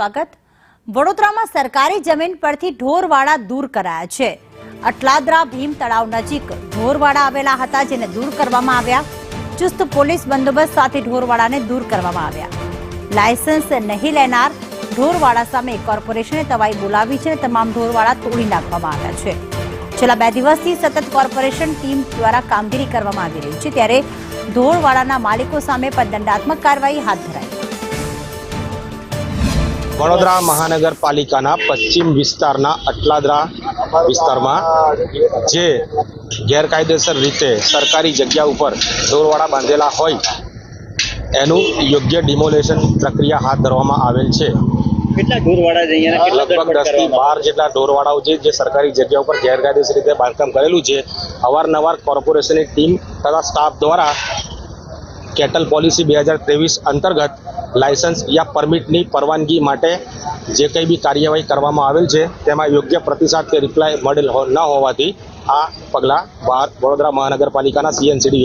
સ્વાગત। વડોદરામાં સરકારી જમીન પરથી ઢોરવાડા દૂર કરાયા છે। અટલાદરા ભીમ તળાવ નજીક ઢોરવાડા આવેલા હતા, જેને દૂર કરવામાં આવ્યા। ચુસ્ત પોલીસ બંદોબસ્ત સાથે ઢોરવાડાને દૂર કરવામાં આવ્યા। લાયસન્સ નહીં લેનાર ઢોરવાડા સામે કોર્પોરેશને તવાઈ બોલાવી છે। તમામ ઢોરવાડા તોડી નાખવામાં આવ્યા છે। છેલ્લા 2 દિવસથી સતત કોર્પોરેશન ટીમ દ્વારા કામગીરી કરવામાં આવી રહી છે, ત્યારે ઢોરવાડાના માલિકો સામે પણ દંડાત્મક કાર્યવાહી હાથ ધરાઈ। વડોદરા મહાનગરપાલિકાના પશ્ચિમ વિસ્તારના અટલાદરા વિસ્તારમાં જે ગેરકાયદેસર રીતે સરકારી જગ્યા ઉપર ઢોરવાડા બાંધેલા હોય એનું યોગ્ય ડિમોલેશન પ્રક્રિયા હાથ ધરવામાં આવેલ છે। કેટલા ઢોરવાડા છે? લગભગ 10 થી 12 જેટલા ઢોરવાડાઓ છે જે સરકારી જગ્યા ઉપર ગેરકાયદેસર રીતે બાંધકામ કરેલું છે। અવારનવાર કોર્પોરેશનની ટીમ તથા સ્ટાફ દ્વારા કેટલ પોલિસી 2023 અંતર્ગત લાયસન્સ યા પરમિટની પરવાનગી માટે જે કંઈ બી કાર્યવાહી કરવામાં આવેલ છે તેમાં યોગ્ય પ્રતિસાદ કે રિપ્લાય મળેલ ન હોવાથી આ પગલાં વડોદરા મહાનગરપાલિકાના CNCD